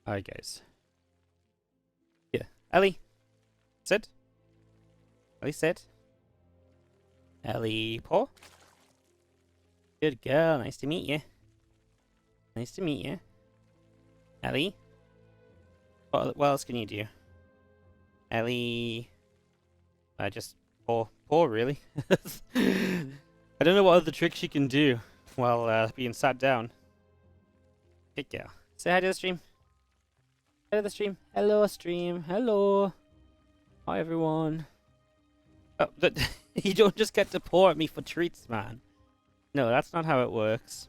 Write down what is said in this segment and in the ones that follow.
Alright, guys. Yeah. Ellie. Sit. Ellie, sit. Ellie, paw. Good girl. Nice to meet you. Nice to meet you. Ellie. What else can you do? Ellie. Just paw. Paw, really? I don't know what other tricks you can do while being sat down. Good girl. Say hi to the stream. Hi to the stream. Hello, stream. Hello. Hi, everyone. Oh, you don't just get to paw at me for treats, man. No, that's not how it works.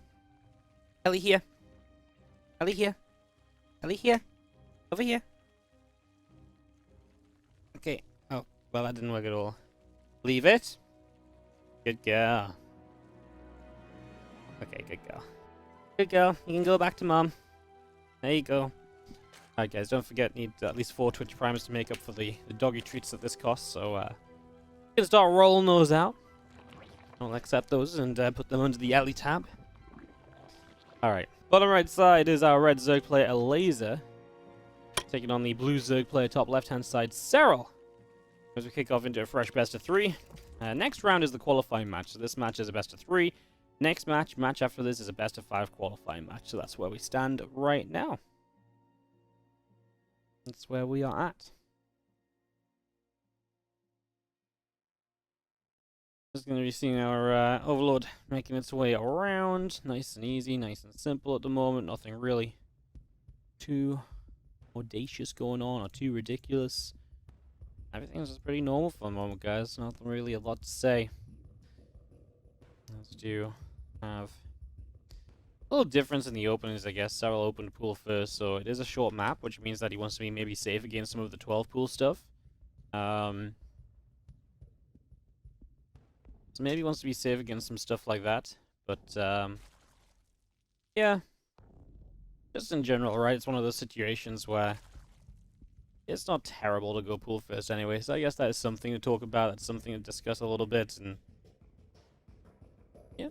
Ellie here. Ellie here. Ellie here. Over here. Okay. Oh, well, that didn't work at all. Leave it. Good girl. Okay, good girl. Good girl. You can go back to mom. There you go. Alright, guys, don't forget, need at least 4 Twitch Primes to make up for the doggy treats that this costs, so, you can start rolling those out. I'll accept those and put them under the Ellie tab. Alright. Bottom right side is our red Zerg player, Elazer. Taking on the blue Zerg player, top left-hand side, Serral. As we kick off into a fresh best of 3. Next round is the qualifying match, so this match is a best of 3. Next match after this is a best of 5 qualifying match, so that's where we stand right now. That's where we are at. Just going to be seeing our Overlord making its way around. Nice and easy, nice and simple at the moment. Nothing really too audacious going on or too ridiculous. Everything's just pretty normal for the moment, guys. Nothing really a lot to say. As do have a little difference in the openings, I guess. Serral opened pool first, so it is a short map, which means that he wants to be maybe safe against some of the 12 pool stuff. So maybe he wants to be safe against some stuff like that. But, yeah. Just in general, right? It's one of those situations where it's not terrible to go pool first anyway. So I guess that is something to talk about. That's something to discuss a little bit. And yeah.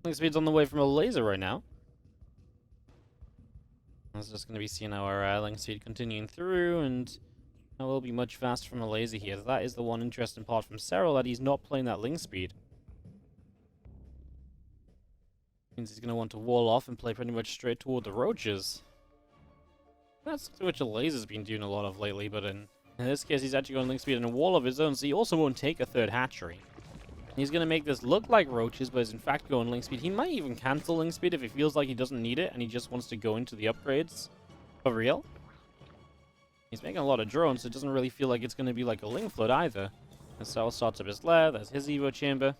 Link speed's on the way from Elazer right now. I was just going to be seeing our link speed continuing through, and I will be much faster from Elazer here. That is the one interesting part from Serral, that he's not playing that link speed. Means he's going to want to wall off and play pretty much straight toward the roaches. That's something which Elazer's been doing a lot of lately, but in this case he's actually going link speed in a wall of his own, so he also won't take a third hatchery. He's going to make this look like roaches, but is in fact going link speed. He might even cancel link speed if he feels like he doesn't need it and he just wants to go into the upgrades for real. He's making a lot of drones, so it doesn't really feel like it's going to be like a link flood either. And Serral starts up his lair, that's his Evo chamber.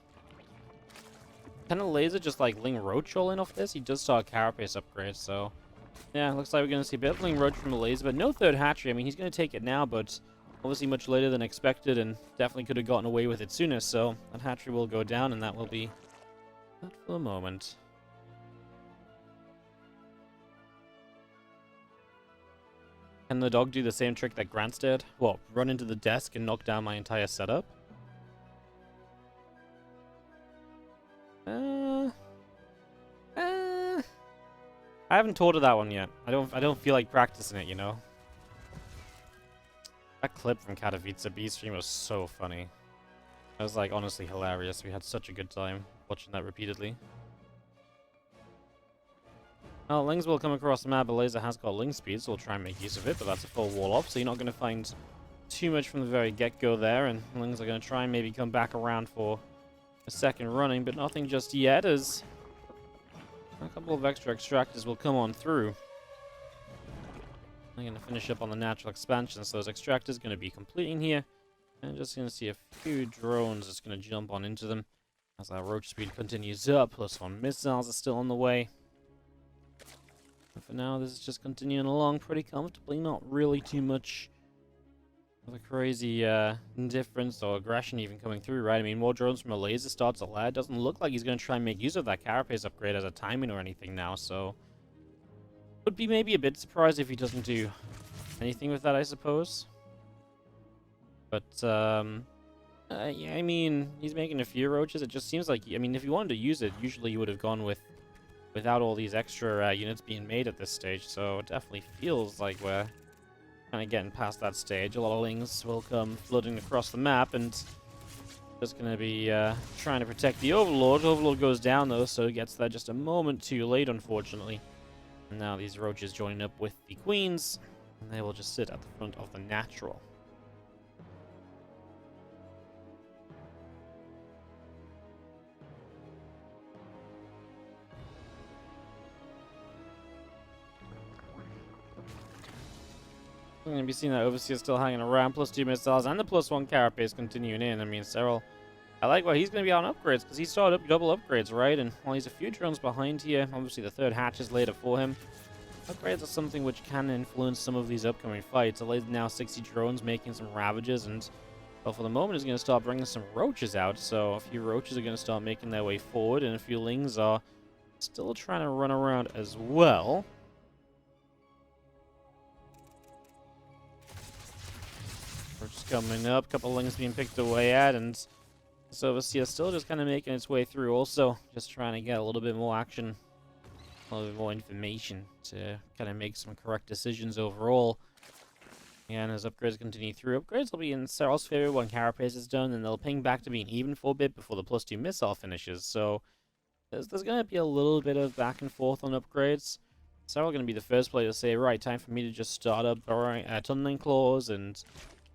Can Elazer just like Ling Roach all in off this? He does start a carapace upgrade, so yeah, looks like we're going to see a bit of Ling Roach from Elazer, but no third hatchery. I mean, he's going to take it now, but obviously much later than expected, and definitely could have gotten away with it sooner, so that hatchery will go down, and that will be that for the moment. Can the dog do the same trick that Grant's did? What, run into the desk and knock down my entire setup? I haven't taught her that one yet. I don't feel like practicing it, you know. That clip from Katowice B stream was so funny. It was like honestly hilarious. We had such a good time watching that repeatedly. Well, Lings will come across the map. Elazer has got Ling speed, so we'll try and make use of it, but that's a full wall off, so you're not going to find too much from the very get-go there, and Lings are going to try and maybe come back around for a second running, but nothing just yet, as a couple of extra extractors will come on through. I'm going to finish up on the natural expansion, so those extractors are going to be completing here. And just going to see a few drones that's going to jump on into them as our roach speed continues up. +1 missiles are still on the way. And for now, this is just continuing along pretty comfortably. Not really too much of a crazy indifference or aggression even coming through, right? I mean, more drones from Elazer starts a lad. Doesn't look like he's going to try and make use of that carapace upgrade as a timing or anything now, so would be maybe a bit surprised if he doesn't do anything with that, I suppose. But, Yeah, I mean, he's making a few roaches. It just seems like, I mean, if you wanted to use it, usually you would have gone without all these extra units being made at this stage. So it definitely feels like we're kind of getting past that stage. A lot of lings will come flooding across the map, and just going to be trying to protect the Overlord. Overlord goes down, though, so it gets there just a moment too late, unfortunately. And now these roaches joining up with the queens, and they will just sit at the front of the natural. I'm going to be seeing that Overseer still hanging around, +2 missiles, and the +1 carapace continuing in. I mean, Serral, I like what he's going to be on upgrades, because he started up double upgrades, right? And while he's a few drones behind here, obviously the third hatch is later for him. Upgrades are something which can influence some of these upcoming fights. Elazer now 60 drones, making some ravages, and well, for the moment is going to start bringing some roaches out. So a few roaches are going to start making their way forward, and a few lings are still trying to run around as well. Roaches coming up, couple lings being picked away at, and so ZvZ still just kind of making its way through. Also, just trying to get a little bit more action, a little bit more information to kind of make some correct decisions overall. And as upgrades continue through, upgrades will be in Serral's favor when carapace is done, and they'll ping back to being even for a bit before the +2 missile finishes. So there's going to be a little bit of back and forth on upgrades. Serral going to be the first player to say, right, time for me to just start up tunneling claws and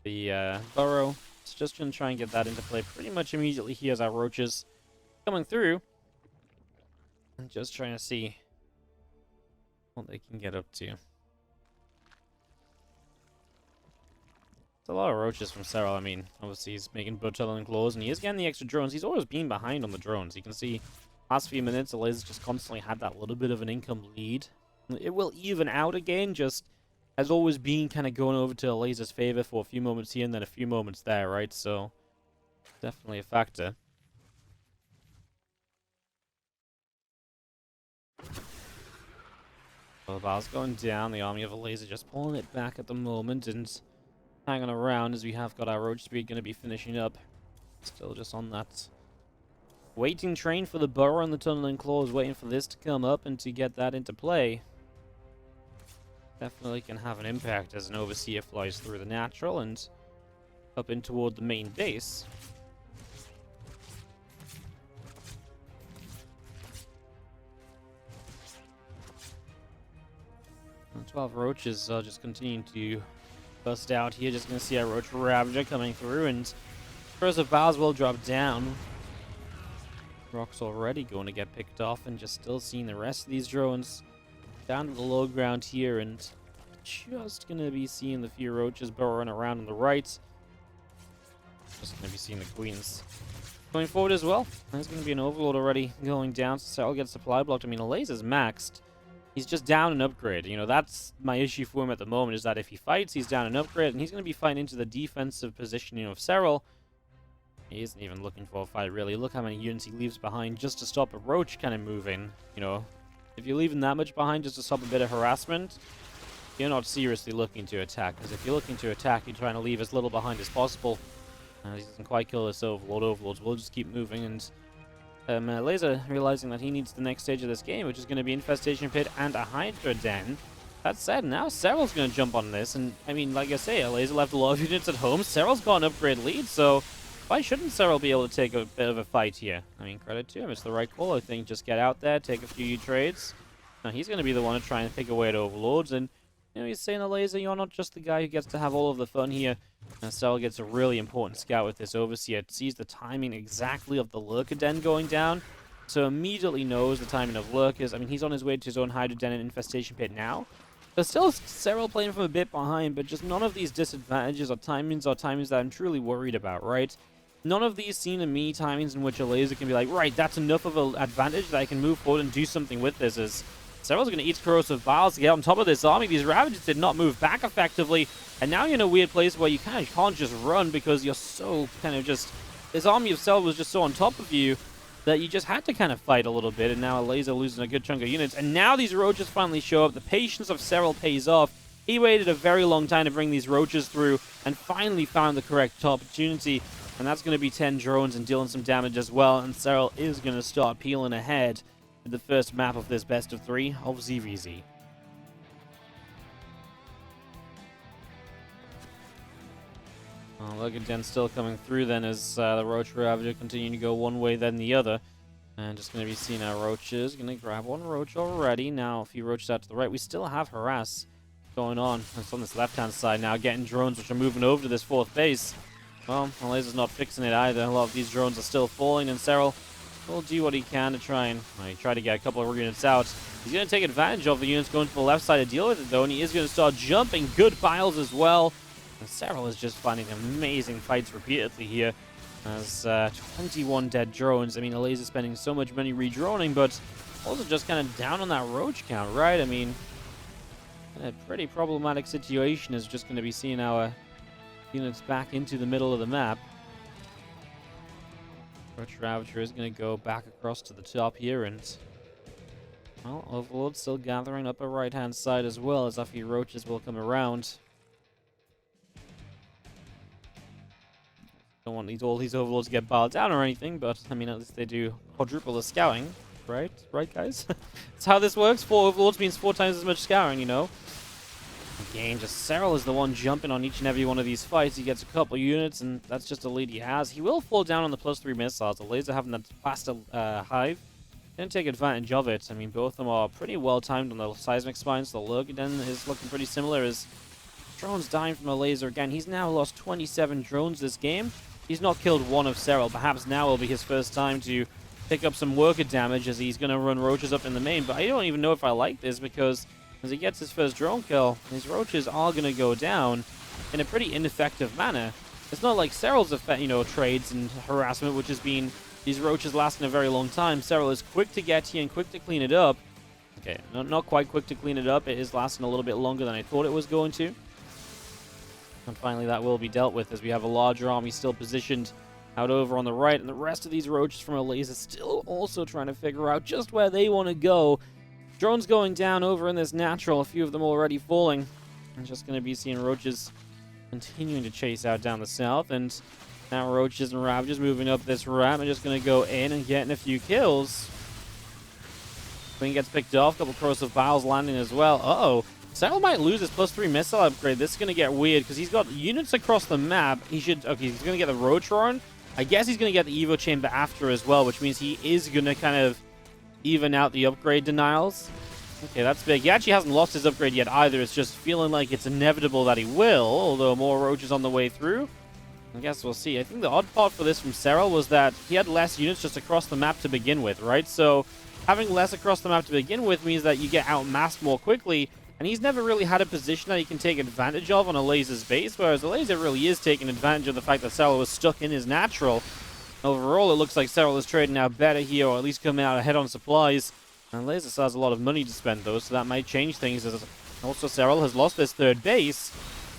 the burrow. It's just going to try and get that into play pretty much immediately here as our roaches coming through. And just trying to see what they can get up to. It's a lot of roaches from Serral. I mean, obviously he's making tunneling claws, and he is getting the extra drones. He's always been behind on the drones. You can see last few minutes, Elazer just constantly had that little bit of an income lead. It will even out again, just has always been kind of going over to Elazer's favor for a few moments here and then a few moments there, right? So, definitely a factor. Well, the bar's going down. The army of Elazer just pulling it back at the moment and hanging around as we have got our roach speed going to be finishing up. Still just on that waiting train for the burrow and the tunneling claws, waiting for this to come up and to get that into play. Definitely can have an impact as an Overseer flies through the natural and up in toward the main base. And 12 roaches are just continuing to bust out here. Just going to see our Roach Ravager coming through, and Corrosive Bowers will drop down. Rock's already going to get picked off, and just still seeing the rest of these drones down to the low ground here, and just going to be seeing the few roaches burrowing around on the right. Just going to be seeing the queens going forward as well. There's going to be an Overlord already going down, so Serral gets supply blocked. I mean, Elazer's maxed. He's just down an upgrade. You know, that's my issue for him at the moment, is that if he fights, he's down an upgrade, and he's going to be fighting into the defensive positioning of Serral. He isn't even looking for a fight, really. Look how many units he leaves behind just to stop a roach kind of moving. You know, if you're leaving that much behind just to stop a bit of harassment, you're not seriously looking to attack. Because if you're looking to attack, you're trying to leave as little behind as possible. He doesn't quite kill this Overlord. Overlords will just keep moving, and Elazer realizing that he needs the next stage of this game, which is going to be Infestation Pit and a Hydra Den. That said, now Serral's going to jump on this, and I mean, like I say, Elazer left a lot of units at home. Serral's got an upgrade lead, so why shouldn't Serral be able to take a bit of a fight here? I mean, credit to him. It's the right call, I think. Just get out there, take a few trades. Now, he's going to be the one to try and pick away at Overlords, and you know, he's saying, Elazer, you're not just the guy who gets to have all of the fun here. And Serral gets a really important scout with this Overseer. It sees the timing exactly of the Lurker Den going down, so immediately knows the timing of Lurkers. I mean, he's on his way to his own Hydra Den and Infestation Pit now. There's still Serral playing from a bit behind, but just none of these disadvantages or timings that I'm truly worried about, right? None of these seem to me timings in which Elazer can be like, right, that's enough of an advantage that I can move forward and do something with this. As Serral's going to eat Corrosive Bowers to get on top of this army. These Ravagers did not move back effectively, and now you're in a weird place where you kind of can't just run because you're so kind of just... This army of Serral was just so on top of you that you just had to kind of fight a little bit, and now Elazer losing a good chunk of units. And now these roaches finally show up. The patience of Serral pays off. He waited a very long time to bring these roaches through and finally found the correct opportunity. And that's going to be 10 drones and dealing some damage as well. And Serral is going to start peeling ahead in the first map of this best of 3 of ZvZ. Look at Den still coming through then as the Roach Ravager continue to go one way then the other. And just going to be seeing our Roaches. Going to grab one Roach already. Now a few Roaches out to the right. We still have Harass going on. It's on this left-hand side now, getting drones which are moving over to this 4th base. Well, Elazer's not fixing it either. A lot of these drones are still falling, and Serral will do what he can to try to get a couple of units out. He's going to take advantage of the units going to the left side to deal with it, though, and he is going to start jumping good piles as well. And Serral is just finding amazing fights repeatedly here. As 21 dead drones. I mean, Elazer spending so much money redroning, but also just kind of down on that Roach count, right? I mean, a pretty problematic situation is just going to be seeing our units back into the middle of the map. Roach Ravager is going to go back across to the top here, and well, Overlord's still gathering up a right-hand side as well, as a few Roaches will come around. Don't want all these Overlords to get barred down or anything, but I mean, at least they do quadruple the scouting, right? Right, guys? That's how this works. 4 Overlords means 4 times as much scouting, you know? Again, just Serral is the one jumping on each and every one of these fights. He gets a couple units, and that's just a lead he has. He will fall down on the +3 missiles. Elazer having that faster hive. Gonna take advantage of it. I mean, both of them are pretty well timed on the seismic spines. The Lurken is looking pretty similar as drones dying from Elazer again. He's now lost 27 drones this game. He's not killed one of Serral. Perhaps now will be his first time to pick up some worker damage as he's going to run Roaches up in the main. But I don't even know if I like this, because as he gets his first drone kill, these Roaches are going to go down in a pretty ineffective manner. It's not like Serral's trades and harassment, which has been these Roaches lasting a very long time. Serral is quick to get here and quick to clean it up. Okay, not quite quick to clean it up. It is lasting a little bit longer than I thought it was going to. And finally that will be dealt with as we have a larger army still positioned out over on the right, and the rest of these Roaches from Elazer still also trying to figure out just where they want to go. Drones going down over in this natural, a few of them already falling. I'm just going to be seeing Roaches continuing to chase out down the south, and now Roaches and Ravages moving up this ramp and just going to go in and getting a few kills. Queen gets picked off, a couple corrosive piles landing as well. Uh-oh. Serral might lose his +3 missile upgrade. This is going to get weird because he's got units across the map. Okay, he's going to get the Rotron. I guess he's going to get the Evo Chamber after as well, which means he is going to kind of even out the upgrade denials. Okay, that's big. He actually hasn't lost his upgrade yet either. It's just feeling like it's inevitable that he will, although more Roaches on the way through. I guess we'll see. I think the odd part for this from Serral was that he had less units just across the map to begin with, right? So having less across the map to begin with means that you get outmassed more quickly. And he's never really had a position that he can take advantage of on Elazer's base, whereas Elazer really is taking advantage of the fact that Serral was stuck in his natural. Overall, it looks like Serral is trading out better here, or at least coming out ahead on supplies. And Elazer still has a lot of money to spend, though, so that might change things. As also, Serral has lost his 3rd base.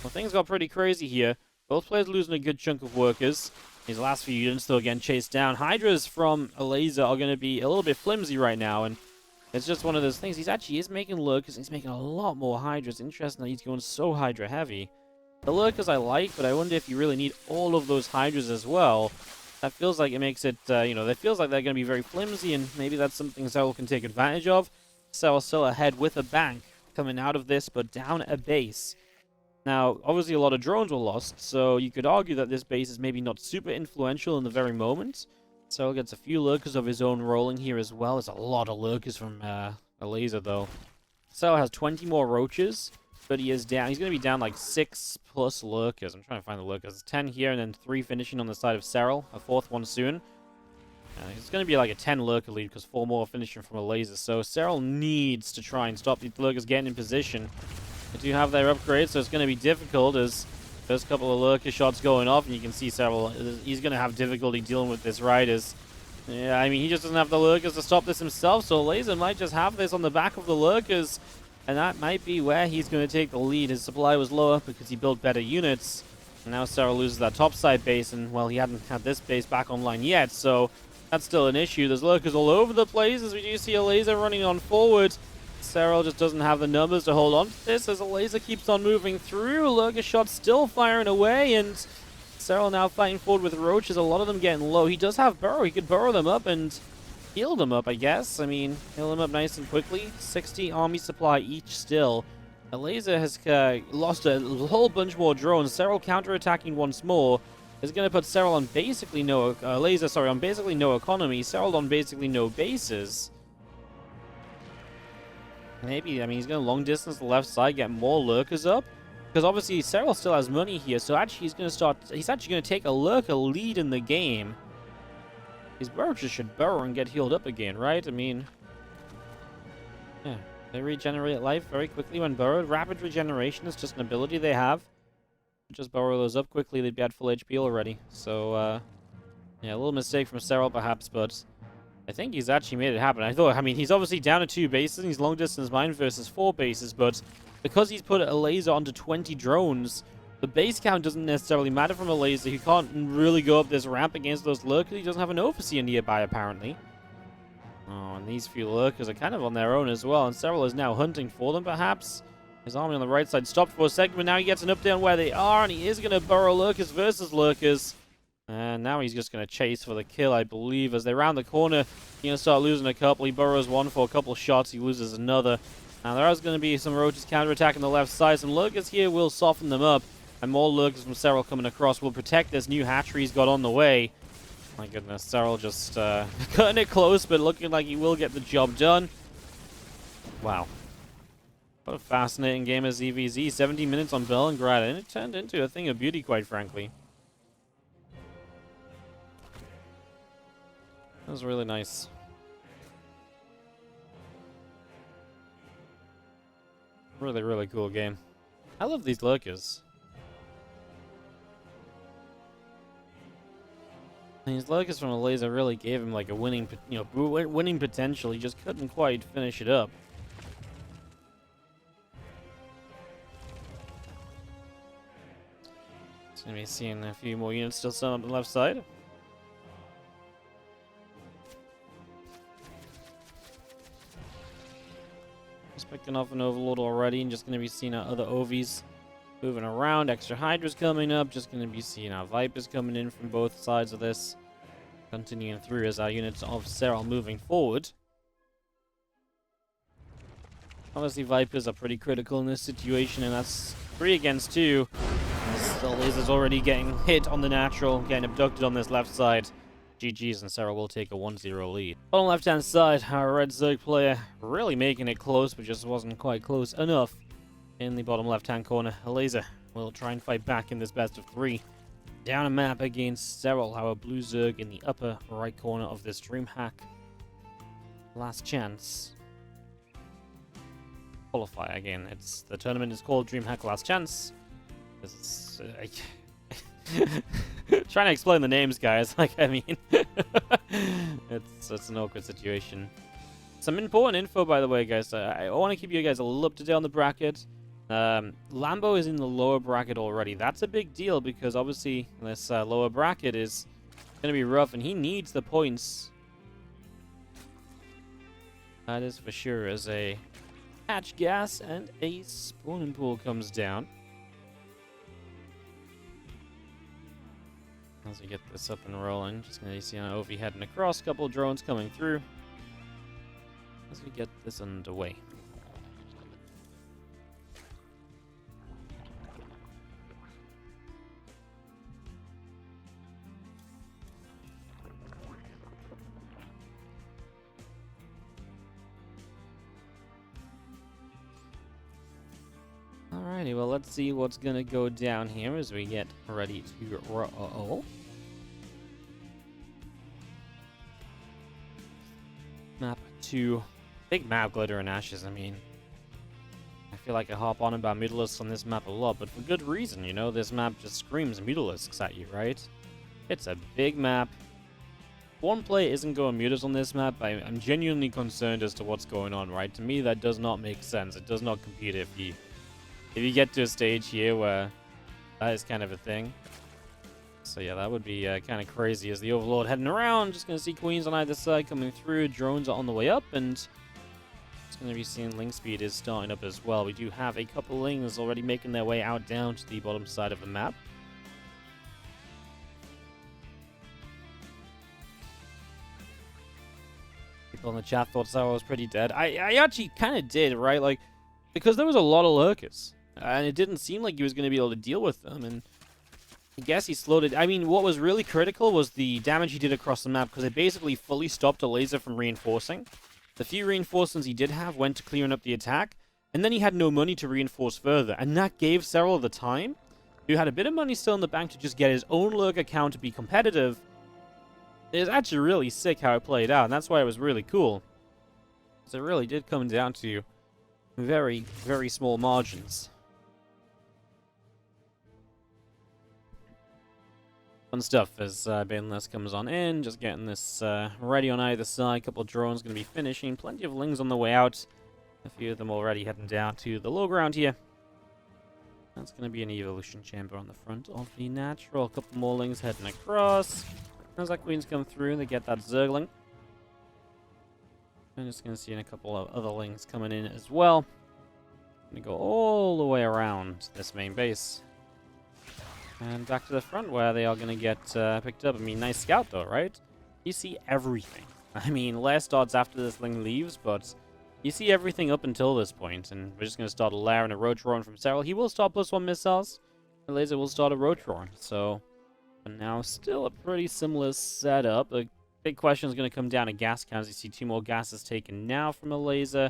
Well, things got pretty crazy here. Both players losing a good chunk of workers. These last few units still getting chased down. Hydras from Elazer are going to be a little bit flimsy right now, and it's just one of those things. He is making Lurkers, and he's making a lot more Hydras. Interesting that he's going so Hydra heavy. The Lurkers I like, but I wonder if you really need all of those Hydras as well. That feels like it makes it, that feels like they're going to be very flimsy, and maybe that's something Serral can take advantage of. Serral still ahead with a bank coming out of this, but down a base. Now, obviously a lot of drones were lost, so you could argue that this base is maybe not super influential in the very moment. Serral gets a few Lurkers of his own rolling here as well. There's a lot of Lurkers from Elazer, though. Serral has 20 more Roaches, but he is down. He's going to be down like 6+ Lurkers. I'm trying to find the Lurkers. There's 10 here and then 3 finishing on the side of Serral. A 4th one soon. It's going to be like a 10 Lurker lead because 4 more finishing from Elazer. So Serral needs to try and stop these Lurkers getting in position. They do have their upgrades, so it's going to be difficult as first couple of Lurker shots going off, and you can see Serral, he's going to have difficulty dealing with this, right? Yeah, I mean, he just doesn't have the Lurkers to stop this himself, so Elazer might just have this on the back of the Lurkers, and that might be where he's going to take the lead. His supply was lower because he built better units, and now Serral loses that topside base, and, well, he hadn't had this base back online yet, so that's still an issue. There's Lurkers all over the place as we do see Elazer running on forward. Serral just doesn't have the numbers to hold on to this as Elazer keeps on moving through. Lurker shot still firing away, and Serral now fighting forward with roaches, a lot of them getting low. He does have burrow. He could burrow them up and heal them up, I guess. I mean, heal them up nice and quickly. 60 army supply each still. Elazer has lost a whole bunch more drones. Serral counterattacking once more is going to put Serral on basically no... Elazer, sorry, on basically no economy. Serral on basically no bases. Maybe, I mean, he's going to long distance the left side, get more lurkers up. Because obviously Serral still has money here, so actually he's actually going to take a lurker lead in the game. His roaches should burrow and get healed up again, right? I mean, yeah, they regenerate life very quickly when burrowed. Rapid regeneration is just an ability they have. Just burrow those up quickly, they'd be at full HP already. So, yeah, a little mistake from Serral perhaps, but I think he's actually made it happen. I mean, he's obviously down to 2 bases, and he's long distance mine versus 4 bases, but because he's put a laser onto 20 drones, the base count doesn't necessarily matter from a laser. He can't really go up this ramp against those lurkers. He doesn't have an overseer nearby, apparently. Oh, and these few lurkers are kind of on their own as well, and Serral is now hunting for them, perhaps. His army on the right side stopped for a second, but now he gets an update on where they are, and he is going to burrow lurkers versus lurkers. And now he's just going to chase for the kill, I believe. As they round the corner, he's going to start losing a couple. He burrows one for a couple shots. He loses another. Now there is going to be some roaches counterattacking the left side. Some lurkers here will soften them up. And more lurkers from Serral coming across will protect this new hatchery he's got on the way. My goodness, Serral just cutting it close, but looking like he will get the job done. Wow. What a fascinating game of ZvZ. 17 minutes on Belgrade, and it turned into a thing of beauty, quite frankly. That was really nice. Really, really cool game. I love these lurkers. These lurkers from Elazer really gave him like a winning, winning potential. He just couldn't quite finish it up. It's gonna be seeing a few more units still sent on the left side. Picking off an Overlord already, and just going to be seeing our other OVs moving around. Extra Hydra's coming up. Just going to be seeing our Vipers coming in from both sides of this. Continuing through as our units of Serral moving forward. Obviously, Vipers are pretty critical in this situation, and that's 3 against 2. The laser's already getting hit on the natural, getting abducted on this left side. GG's, and Serral will take a 1-0 lead. On the left-hand side, our red Zerg player really making it close, but just wasn't quite close enough. In the bottom left-hand corner, Elazer will try and fight back in this best of 3. Down a map against Serral, our blue Zerg in the upper right corner of this DreamHack Last Chance qualifier. Again, the tournament is called DreamHack Last Chance. This is... trying to explain the names, guys. Like, I mean, it's an awkward situation. Some important info, by the way, guys. I want to keep you guys a little up to date on the bracket. Lambo is in the lower bracket already. That's a big deal because obviously this lower bracket is going to be rough, and he needs the points. That is for sure. As a hatch gas and a spawning pool comes down. As we get this up and rolling, just going to see our OV heading across, couple drones coming through as we get this underway. Alrighty, well, let's see what's going to go down here as we get ready to roll. Map 2. Big map, Glitter and Ashes. I mean, I feel like I hop on about Mutalisks on this map a lot, but for good reason, you know? This map just screams Mutalisks at you, right? It's a big map. One player isn't going mutas on this map. I'm genuinely concerned as to what's going on, right? To me, that does not make sense. It does not compute if you get to a stage here where that is kind of a thing. So yeah, that would be kind of crazy as the Overlord heading around. Just going to see Queens on either side coming through. Drones are on the way up, and it's going to be seeing Ling speed is starting up as well. We do have a couple Lings already making their way out down to the bottom side of the map. People in the chat thought Serral was pretty dead. I actually kind of did, right? Like, because there was a lot of lurkers. And it didn't seem like he was going to be able to deal with them. And I guess he slowed it. I mean, what was really critical was the damage he did across the map, because it basically fully stopped Elazer from reinforcing. The few reinforcements he did have went to clearing up the attack, and then he had no money to reinforce further. And that gave Serral the time, who had a bit of money still in the bank, to just get his own lurker count to be competitive. It was actually really sick how it played out, and that's why it was really cool. So it really did come down to very, very small margins. Fun stuff as Baneless comes on in, just getting this ready on either side. A couple of drones going to be finishing. Plenty of lings on the way out. A few of them already heading down to the low ground here. That's going to be an evolution chamber on the front of the natural. A couple more lings heading across. As that queens come through, they get that zergling. I'm just going to see a couple of other lings coming in as well. Going to go all the way around this main base. And back to the front where they are going to get picked up. I mean, nice scout though, right? You see everything. I mean, less odds after this ling leaves, but you see everything up until this point. And we're just going to start a lair and a roach roaring from Serral. He will start +1 missiles. Elazer will start a roach roaring. So, for now, still a pretty similar setup. The big question is going to come down to gas counts. You see 2 more gases taken now from Elazer.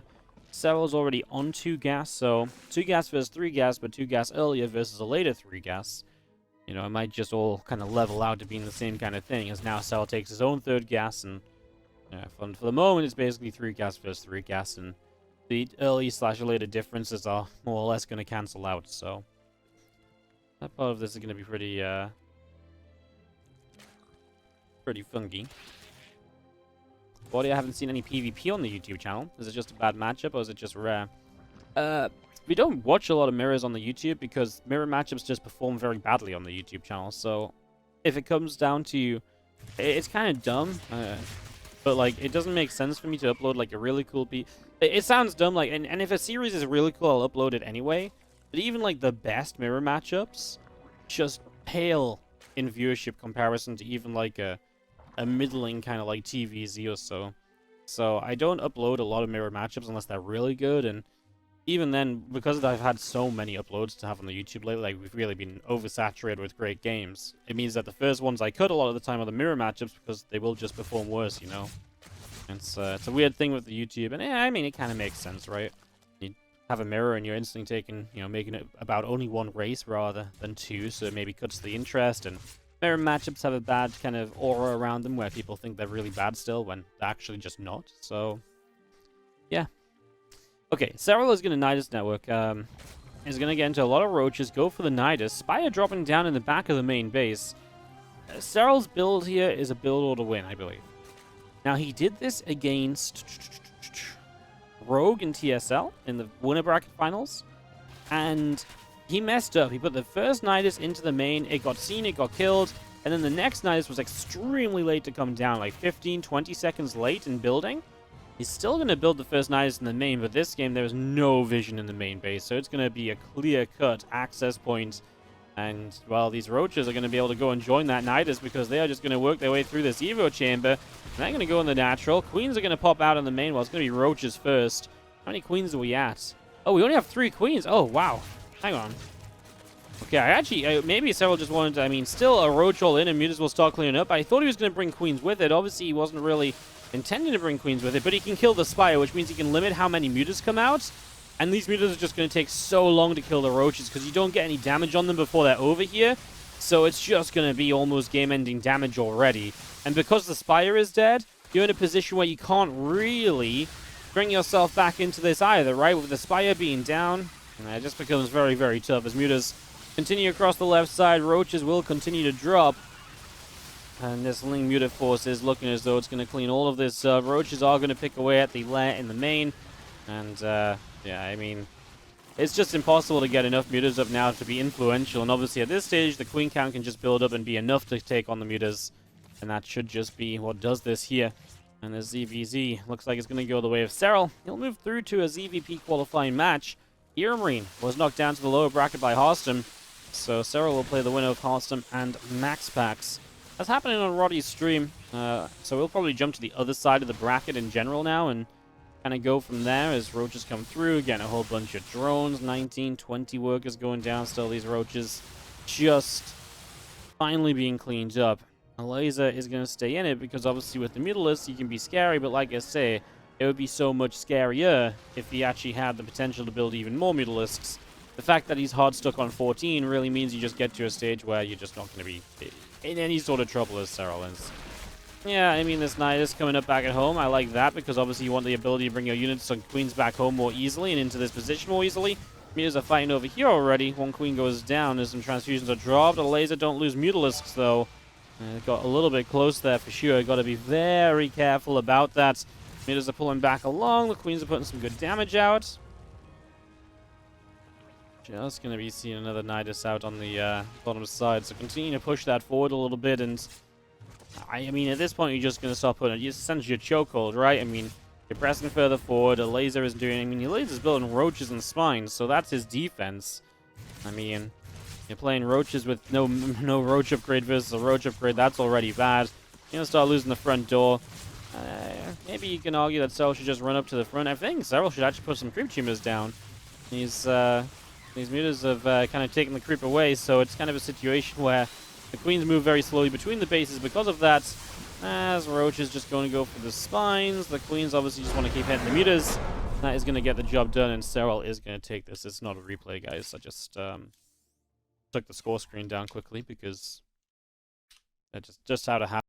Serral's already on 2 gas, so 2 gas versus 3 gas, but 2 gas earlier versus a later 3 gas. You know, it might just all kind of level out to being the same kind of thing, as now Serral takes his own 3rd gas, and for the moment, it's basically 3 gas versus 3 gas, and the early/later differences are more or less going to cancel out, so that part of this is going to be pretty funky. Body, I haven't seen any PvP on the YouTube channel. Is it just a bad matchup, or is it just rare? We don't watch a lot of mirrors on the YouTube because mirror matchups just perform very badly on the YouTube channel. So if it comes down to, it's kind of dumb, but like it doesn't make sense for me to upload like a really cool it sounds dumb, like, and if a series is really cool, I'll upload it anyway. But even like the best mirror matchups just pale in viewership comparison to even like a middling kind of like ZvZ or so. So I don't upload a lot of mirror matchups unless they're really good, and even then, because I've had so many uploads to have on the YouTube lately, like we've really been oversaturated with great games. It means that the first ones I cut a lot of the time are the mirror matchups because they will just perform worse, you know. It's a weird thing with the YouTube, and yeah, I mean, it kind of makes sense, right? You have a mirror and you're instantly taking, you know, making it about only 1 race rather than 2, so it maybe cuts the interest, and mirror matchups have a bad kind of aura around them where people think they're really bad still when they're actually just not, so yeah. Okay, Serral is going to Nidus network. Is going to get into a lot of roaches, go for the Nidus. Spire dropping down in the back of the main base. Serral's build here is a build or to win, I believe. Now, he did this against Rogue and TSL in the winner bracket finals, and he messed up. He put the first Nidus into the main, it got seen, it got killed, and then the next Nidus was extremely late to come down, like 15, 20 seconds late in building. He's still going to build the first Nidus in the main, but this game there's no vision in the main base, so it's going to be a clear-cut access point. And, well, these roaches are going to be able to go and join that Nidus because they are just going to work their way through this Evo chamber. And they're going to go in the natural. Queens are going to pop out in the main. Well, it's going to be roaches first. How many queens are we at? Oh, we only have 3 queens. Oh, wow. Hang on. Okay, I actually, maybe Serral just wanted to, I mean, still a roach all in and Mutas will start clearing up. I thought he was going to bring queens with it. Obviously, he wasn't really intending to bring queens with it, but he can kill the Spire, which means he can limit how many Mutas come out. And these Mutas are just going to take so long to kill the roaches because you don't get any damage on them before they're over here. So it's just going to be almost game-ending damage already. And because the Spire is dead, you're in a position where you can't really bring yourself back into this either, right? With the Spire being down, and it just becomes very, very tough as Mutas continue across the left side. Roaches will continue to drop. And this Ling Muta force is looking as though it's going to clean all of this. Roaches are going to pick away at the lair in the main. And, yeah, I mean, it's just impossible to get enough Mutas up now to be influential. And obviously at this stage, the queen count can just build up and be enough to take on the Mutas. And that should just be what does this here. And the ZvZ looks like it's going to go the way of Serral. He'll move through to a ZVP qualifying match. Marine was knocked down to the lower bracket by Harstem. So Serral will play the winner of Harstem and Max Pax. That's happening on Roddy's stream. So we'll probably jump to the other side of the bracket in general now and kind of go from there as roaches come through. Again, a whole bunch of drones, 19, 20 workers going down still. These roaches just finally being cleaned up. Elazer is going to stay in it because obviously with the mutalisks, he can be scary, but like I say, it would be so much scarier if he actually had the potential to build even more mutalisks. The fact that he's hard stuck on 14 really means you just get to a stage where you're just not going to be in any sort of trouble as Serral is. Yeah, I mean, this knight is coming up back at home. I like that because obviously you want the ability to bring your units and queens back home more easily and into this position more easily. Meters are fighting over here already. One queen goes down as some transfusions are dropped. Elazer don't lose mutalisks though. Got a little bit close there for sure. Got to be very careful about that. Meters are pulling back along. The queens are putting some good damage out. Just going to be seeing another Nidus out on the bottom side. So continue to push that forward a little bit. And I mean, at this point, you're just going to start putting it. Essentially your chokehold, right? I mean, you're pressing further forward. Elazer is doing... I mean, Elazer's building roaches and spines. So that's his defense. I mean, you're playing roaches with no roach upgrade versus a roach upgrade. That's already bad. You're going to start losing the front door. Maybe you can argue that Serral should just run up to the front. I think Serral should actually put some creep tumors down. These mutas have kind of taken the creep away, so it's kind of a situation where the queens move very slowly between the bases because of that. As Roach is just going to go for the spines. The queens obviously just want to keep hitting the mutas. That is going to get the job done, and Serral is going to take this. It's not a replay, guys. I just took the score screen down quickly because that's just how to happen.